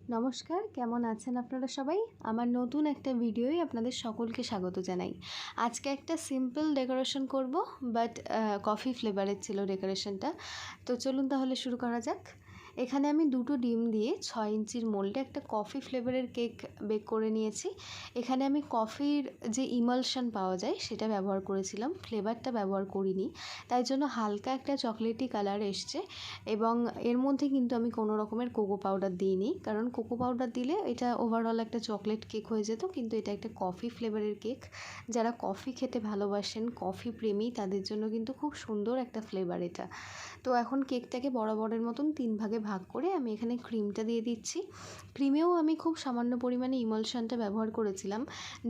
নমস্কার, কেমন আছেন আপনারা সবাই? আমার নতুন একটা ভিডিওয় আপনাদের সকলকে স্বাগত জানাই। আজকে একটা সিম্পল ডেকোরেশন করব, বাট কফি ফ্লেভারের ছিল ডেকোরেশনটা। তো চলুন তাহলে শুরু করা যাক। এখানে আমি 2টো ডিম দিয়ে 6 ইঞ্চির মোল্ডে একটা কফি ফ্লেভারের কেক বেক করে নিয়েছি। এখানে আমি কফির যে ইমালশন পাওয়া যায় সেটা ব্যবহার করেছিলাম, ফ্লেভারটা ব্যবহার করিনি, তাই জন্য হালকা একটা চকলেটি কালার এসছে। এবং এর মধ্যে কিন্তু আমি কোনো রকমের কোকো পাউডার দিইনি, কারণ কোকো পাউডার দিলে এটা ওভারঅল একটা চকলেট কেক হয়ে যেত, কিন্তু এটা একটা কফি ফ্লেভারের কেক। যারা কফি খেতে ভালোবাসেন, কফি প্রেমী, তাদের জন্য কিন্তু খুব সুন্দর একটা ফ্লেভার এটা। তো এখন কেকটাকে বরাবরের মতন 3 ভাগে ভাগ করে আমি এখানে ক্রিমটা দিয়ে দিচ্ছি। ক্রিমেও আমি খুব সামান্য পরিমাণে ইমালশনটা ব্যবহার করেছিলাম,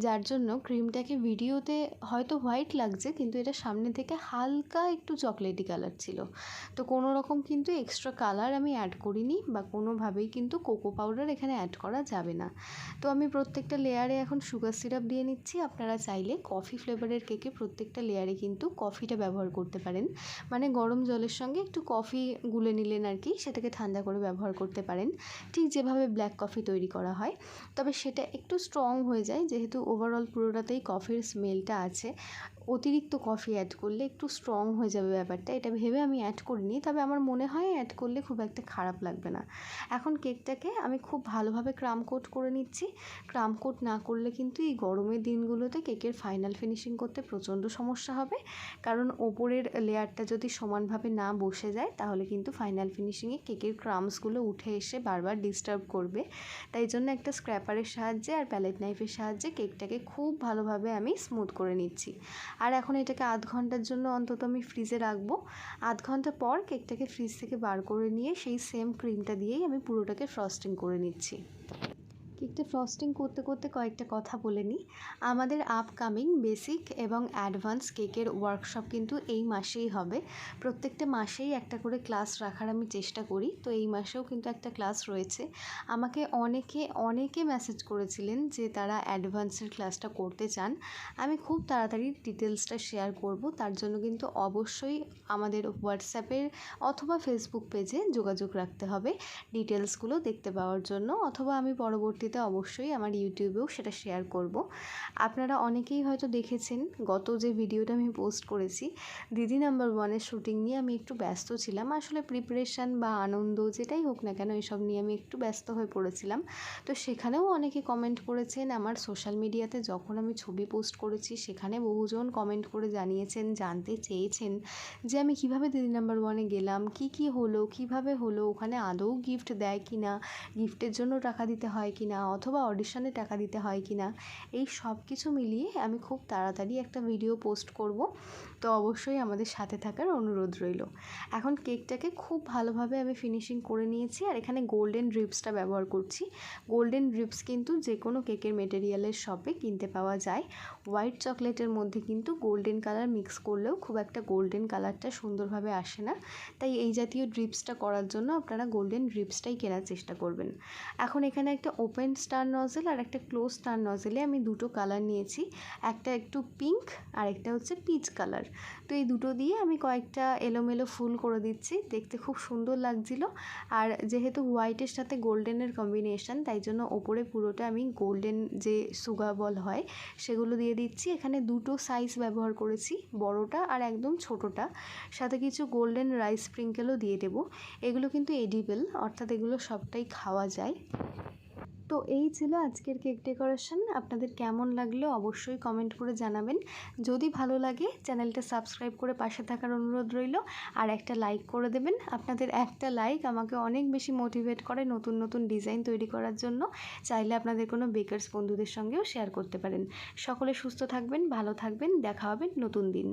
যার জন্য ক্রিমটাকে ভিডিওতে হয়তো হোয়াইট লাগছে, কিন্তু এটা সামনে থেকে হালকা একটু চকলেটি কালার ছিল। তো কোনো রকম কিন্তু এক্সট্রা কালার আমি অ্যাড করিনি, বা কোনোভাবেই কিন্তু কোকো পাউডার এখানে অ্যাড করা যাবে না। তো আমি প্রত্যেকটা লেয়ারে এখন সুগার সিরাপ দিয়ে নিচ্ছি। আপনারা চাইলে কফি ফ্লেভারের কেকে প্রত্যেকটা লেয়ারে কিন্তু কফিটা ব্যবহার করতে পারেন, মানে গরম জলের সঙ্গে একটু কফি গুলে নিলেন আর কি, সেটাকে ঠান্ডা করে ব্যবহার করতে পারেন, ঠিক যেভাবে ব্ল্যাক কফি তৈরি করা হয়। তবে সেটা একটু স্ট্রং হয়ে যায়, যেহেতু ওভারঅল পুরোটাতেই কফির স্মেলটা আছে। অতিরিক্ত কফি অ্যাড করলে একটু স্ট্রং হয়ে যাবে ব্যাপারটা, এটা ভেবে আমি অ্যাড করিনি, তবে আমার মনে হয় অ্যাড করলে খুব একটা খারাপ লাগবে না। এখন কেকটাকে আমি খুব ভালোভাবে ক্রাম কোট করে নিচ্ছি। ক্রাম কোট না করলে কিন্তু এই গরমের দিনগুলোতে কেকের ফাইনাল ফিনিশিং করতে প্রচণ্ড সমস্যা হবে, কারণ ওপরের লেয়ারটা যদি সমানভাবে না বসে যায় তাহলে কিন্তু ফাইনাল ফিনিশিংয়ে কেকের ক্রামসগুলো উঠে এসে বারবার ডিস্টার্ব করবে। তাই জন্য একটা স্ক্র্যাপারের সাহায্যে আর প্যালেট নাইফের সাহায্যে কেকটাকে খুব ভালোভাবে আমি স্মুথ করে নিচ্ছি। আর এখন এটাকে আধ ঘন্টার জন্য অন্তত আমি ফ্রিজে রাখবো। আধ ঘন্টা পর কেকটাকে ফ্রিজ থেকে বার করে নিয়ে সেই সেম ক্রিমটা দিয়েই আমি পুরোটাকে ফ্রস্টিং করে নিচ্ছি। কেকটা ফ্রস্টিং করতে করতে কয়েকটা কথা বলে নিই। আমাদের আপকামিং বেসিক এবং অ্যাডভান্স কেকের ওয়ার্কশপ কিন্তু এই মাসেই হবে। প্রত্যেকটা মাসেই একটা করে ক্লাস রাখার আমি চেষ্টা করি, তো এই মাসেও কিন্তু একটা ক্লাস রয়েছে। আমাকে অনেকে মেসেজ করেছিলেন যে তারা অ্যাডভান্সের ক্লাসটা করতে চান। আমি খুব তাড়াতাড়ি ডিটেলসটা শেয়ার করব, তার জন্য কিন্তু অবশ্যই আমাদের হোয়াটসঅ্যাপের অথবা ফেসবুক পেজে যোগাযোগ রাখতে হবে ডিটেলসগুলো দেখতে পাওয়ার জন্য, অথবা আমি পরবর্তীতে অবশ্যই আমার ইউটিউবেও সেটা শেয়ার করব। আপনারা অনেকেই হয়তো দেখেছেন গত যে ভিডিওটা আমি পোস্ট করেছি, দিদি নাম্বার 1-এর শ্যুটিং নিয়ে আমি একটু ব্যস্ত ছিলাম। আসলে প্রিপারেশান বা আনন্দ যেটাই হোক না কেন, এসব নিয়ে আমি একটু ব্যস্ত হয়ে পড়েছিলাম। তো সেখানেও অনেকে কমেন্ট করেছেন। আমার সোশ্যাল মিডিয়াতে যখন আমি ছবি পোস্ট করেছি সেখানে বহুজন কমেন্ট করে জানিয়েছেন, জানতে চেয়েছেন যে আমি কিভাবে দিদি নাম্বার 1-এ গেলাম, কি হলো, কিভাবে হলো, ওখানে আদৌ গিফট দেয় কি না, গিফটের জন্য টাকা দিতে হয় কি না, অথবা অডিশনে টাকা দিতে হয় কি না। এই সব কিছু মিলিয়ে আমি খুব তাড়াতাড়ি একটা ভিডিও পোস্ট করব, তো অবশ্যই আমাদের সাথে থাকার অনুরোধ রইল। এখন কেকটাকে খুব ভালোভাবে আমি ফিনিশিং করে নিয়েছি, আর এখানে গোল্ডেন ড্রিপসটা ব্যবহার করছি। গোল্ডেন ড্রিপস কিন্তু যে কোনো কেকের মেটেরিয়ালের শপে কিনতে পাওয়া যায়। হোয়াইট চকলেটের মধ্যে কিন্তু গোল্ডেন কালার মিক্স করলেও খুব একটা গোল্ডেন কালারটা সুন্দরভাবে আসে না, তাই এই জাতীয় ড্রিপসটা করার জন্য আপনারা গোল্ডেন ড্রিপসটাই কেনার চেষ্টা করবেন। এখন এখানে একটা ওপেন স্টার নজেল আর একটা ক্লোজ স্টার নজেলে আমি 2টো কালার নিয়েছি, একটা একটু পিঙ্ক আর একটা হচ্ছে পিচ কালার। তো এই দুটো দিয়ে আমি কয়েকটা এলোমেলো ফুল করে দিচ্ছি, দেখতে খুব সুন্দর লাগছিল। আর যেহেতু হোয়াইটের সাথে গোল্ডেনের কম্বিনেশন, তাই জন্য ওপরে পুরোটা আমি গোল্ডেন যে সুগার বল হয় সেগুলো দিয়ে দিচ্ছি। এখানে 2টো সাইজ ব্যবহার করেছি, বড়টা আর একদম ছোটোটা, সাথে কিছু গোল্ডেন রাইস স্প্রিঙ্কেলও দিয়ে দেবো। এগুলো কিন্তু এডিবল, অর্থাৎ এগুলো সবটাই খাওয়া যায়। তো এই ছিল আজকের কেক ডেকোরেশন। আপনাদের কেমন লাগলো অবশ্যই কমেন্ট করে জানাবেন। যদি ভালো লাগে চ্যানেলটা সাবস্ক্রাইব করে পাশে থাকার অনুরোধ রইল, আর একটা লাইক করে দেবেন। আপনাদের একটা লাইক আমাকে অনেক বেশি মোটিভেট করে নতুন নতুন ডিজাইন তৈরি করার জন্য। চাইলে আপনাদের কোনো বেকারস বন্ধুদের সঙ্গেও শেয়ার করতে পারেন। সকলে সুস্থ থাকবেন, ভালো থাকবেন, দেখা হবে নতুন দিন।